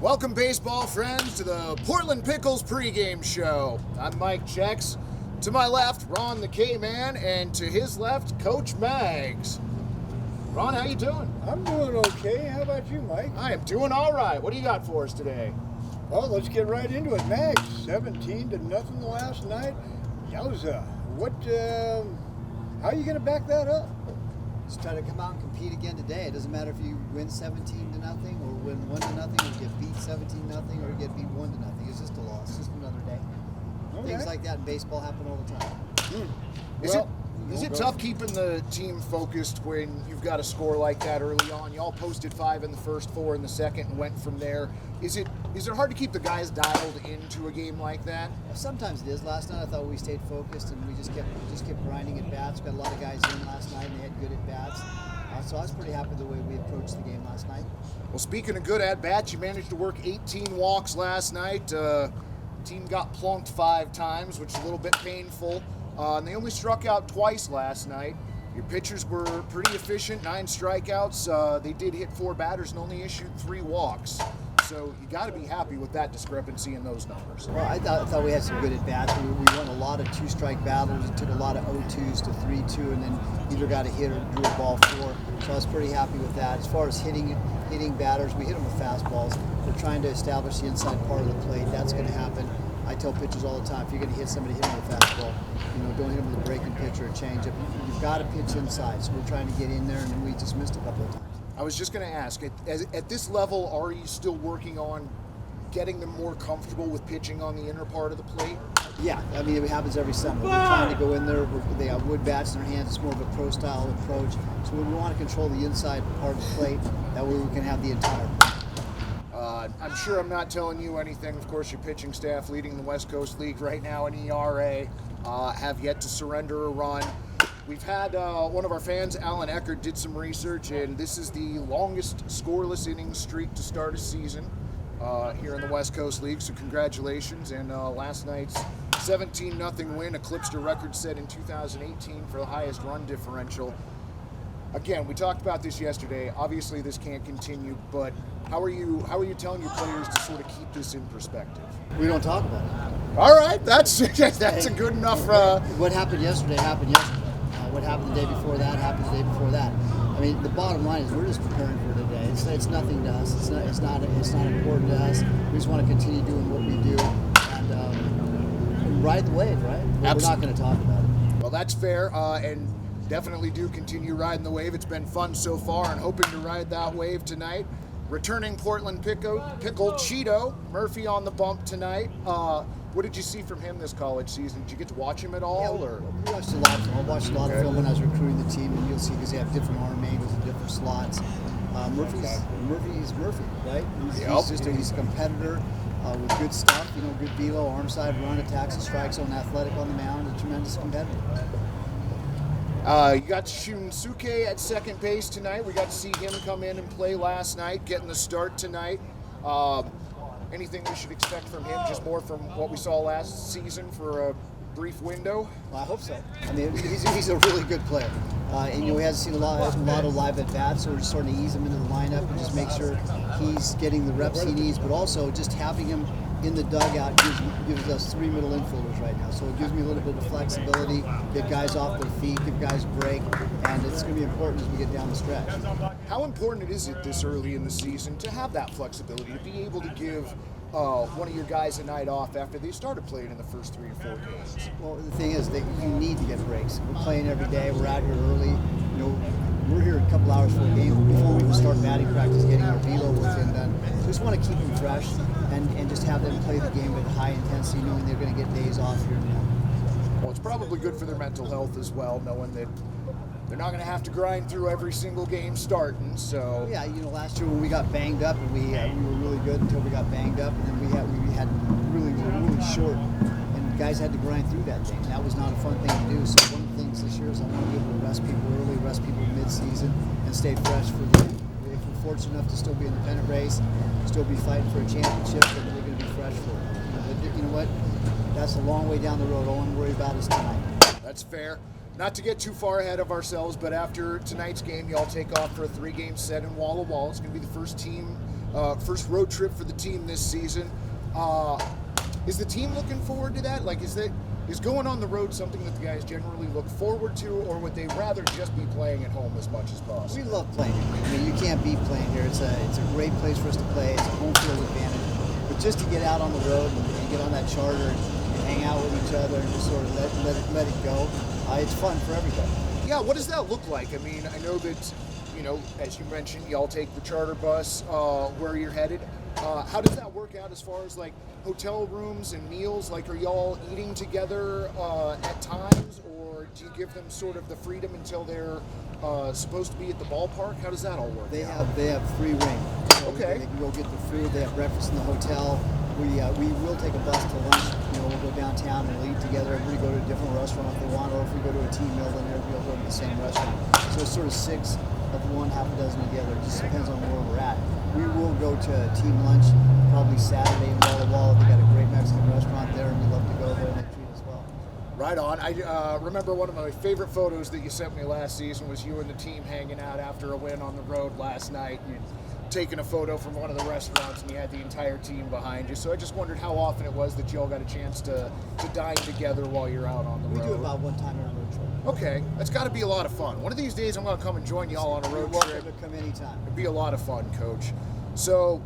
Welcome, baseball friends, to the Portland Pickles pregame show. I'm Mike Chexx. To my left, Ron the K-Man, and to his left, Coach Mags. Ron, how you doing? I'm doing okay. How about you, Mike? I am doing all right. What do you got for us today? Well, let's get right into it. Mags, 17-0 last night. Yowza. How are you going to back that up? Just try to come out and compete again today. It doesn't matter if you win 17-0 or win 1-0 or get beat 17-0 or get beat 1-0. It's just a loss. It's just another day. Okay. Things like that in baseball happen all the time. Is it tough keeping the team focused when you've got a score like that early on? Y'all posted 5 in the first, 4 in the second, and went from there. Is it hard to keep the guys dialed into a game like that? Sometimes it is. Last night I thought we stayed focused and we just kept grinding at bats. Got a lot of guys in last night and they had good at bats. So I was pretty happy with the way we approached the game last night. Well, speaking of good at bats, you managed to work 18 walks last night. Team got plunked 5 times, which is a little bit painful. And they only struck out twice last night. Your pitchers were pretty efficient, 9 strikeouts. They did hit 4 batters and only issued 3 walks. So you got to be happy with that discrepancy in those numbers. Well, I thought we had some good at bats. We won a lot of 2-strike battles. It took a lot of 0-2s to 3-2, and then either got a hit or drew a ball 4. So I was pretty happy with that. As far as hitting batters, we hit them with fastballs. We're trying to establish the inside part of the plate. That's going to happen. I tell pitchers all the time, if you're going to hit somebody, hit them with a fastball. Don't hit them with a breaking pitch or a changeup. You've got to pitch inside. So we're trying to get in there, and we just missed a couple of times. I was just going to ask, at this level, are you still working on getting them more comfortable with pitching on the inner part of the plate? Yeah, I mean, it happens every summer. We're trying to go in there. They have wood bats in their hands. It's more of a pro-style approach. So we want to control the inside part of the plate. That way we can have the entire plate. I'm sure I'm not telling you anything. Of course, your pitching staff leading the West Coast League right now in ERA have yet to surrender a run. We've had one of our fans, Alan Eckert, did some research, and this is the longest scoreless innings streak to start a season here in the West Coast League, so congratulations. And last night's 17-0 win eclipsed a record set in 2018 for the highest run differential. Again, we talked about this yesterday. Obviously, this can't continue, but how are you telling your players to sort of keep this in perspective? We don't talk about it. All right, that's a good enough. What happened yesterday happened yesterday. What happened the day before that happened the day before that. I mean, the bottom line is we're just preparing for today. It's nothing to us. It's not important to us. We just want to continue doing what we do and ride the wave, right? We're not going to talk about it. Well, that's fair, and definitely do continue riding the wave. It's been fun so far, and hoping to ride that wave tonight. Returning Portland Pickle Cheeto Murphy on the bump tonight. What did you see from him this college season? Did you get to watch him at all? Yeah, we watched a lot of film. I watched a lot of film when I was recruiting the team, and you'll see because they have different arm angles and different slots. Murphy's Murphy, right? He's a competitor with good stuff. Good velo, arm side run, attacks and strike zone, athletic on the mound, a tremendous competitor. You got Shunsuke at second base tonight. We got to see him come in and play last night, getting the start tonight. Anything we should expect from him? Just more from what we saw last season for a brief window? Well, I hope so. I mean, he's a really good player. And he hasn't seen a lot of live at bats, so we're just starting to ease him into the lineup and just make sure he's getting the reps he needs. But also, just having him in the dugout gives us 3 middle infielders right now. So it gives me a little bit of flexibility, get guys off their feet, give guys a break, and it's going to be important as we get down the stretch. How important is it this early in the season to have that flexibility, to be able to give one of your guys a night off after they started playing in the first 3 or 4 games? Well, the thing is that you need to get breaks. We're playing every day. We're out here early. We're here a couple hours before the game before we even start batting practice, getting our velo routine done. So just want to keep them fresh and just have them play the game at high intensity, knowing they're going to get days off here and now. Well, it's probably good for their mental health as well, knowing that they're not going to have to grind through every single game starting. So yeah, last year when we got banged up, and we were really good until we got banged up, and then we had really short, and guys had to grind through that thing. That was not a fun thing to do. So one of the things this year is I want to be able to rest people early, rest people mid-season, and stay fresh for the. If we're fortunate enough to still be in the pennant race, still be fighting for a championship, then we're going to be fresh for it. But you know what? That's a long way down the road. All I'm worried about is tonight. That's fair. Not to get too far ahead of ourselves, but after tonight's game, y'all take off for a 3-game set in Walla Walla. It's going to be the first team first road trip for the team this season. Is the team looking forward to that? Like, is going on the road something that the guys generally look forward to, or would they rather just be playing at home as much as possible? We love playing here. I mean, you can't beat playing here. It's a great place for us to play. It's a home field advantage. But just to get out on the road and get on that charter and hang out with each other and just sort of let it go, it's fun for everybody. Yeah, what does that look like? I mean, I know that, as you mentioned, y'all take the charter bus where you're headed. How does that work out as far as like hotel rooms and meals? Like, are y'all eating together at times, or do you give them sort of the freedom until they're supposed to be at the ballpark? How does that all work? They have free reign. Okay. They can go get the food. They have breakfast in the hotel. We will take a bus to lunch. We'll go downtown and we'll eat together. Everybody go to a different restaurant if they want, or if we go to a team meal, then everybody will go to the same restaurant. So it's sort of 6 of one, half a dozen together. It just depends on where we're at. We will go to a team lunch probably Saturday in Walla Walla. They got a great Mexican restaurant there, and we love to go there and they treat us well. Right on. I remember one of my favorite photos that you sent me last season was you and the team hanging out after a win on the road last night. You'd taken a photo from one of the restaurants and you had the entire team behind you. So I just wondered how often it was that you all got a chance to dine together while you're out on the road. We do it about one time on a road trip. Okay, that's got to be a lot of fun. One of these days I'm going to come and join y'all on a road You're trip. welcome to come anytime. It'd be a lot of fun, Coach. So,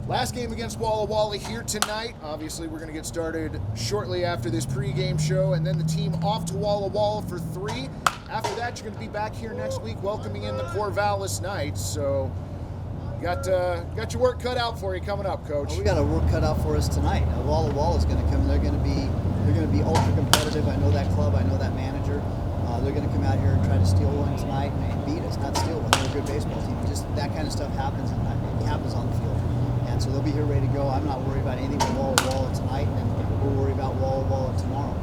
last game against Walla Walla here tonight. Obviously, we're going to get started shortly after this pregame show, and then the team off to Walla Walla for 3. After that, you're going to be back here next week welcoming in the Corvallis Knights. So, got your work cut out for you coming up, Coach. We got our work cut out for us tonight. Walla Walla is going to come. They're going to be ultra competitive. I know that club. I know that manager. They're going to come out here and try to steal one tonight and beat us. Not steal one. They're a good baseball team. Just that kind of stuff happens and it happens on the field. And so they'll be here ready to go. I'm not worried about anything with Walla Walla tonight, and we'll worry about Walla Walla tomorrow.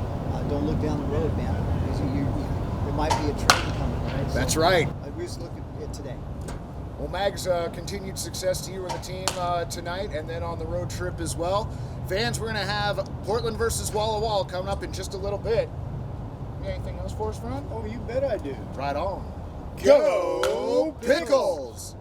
Don't look down the road, man. Because there might be a train coming, right? That's right. We just look at it today. Well, Mags, continued success to you and the team tonight, and then on the road trip as well. Fans, we're going to have Portland versus Walla Walla coming up in just a little bit. You got anything else for us, friend? Oh, you bet I do. Right on. Go Pickles!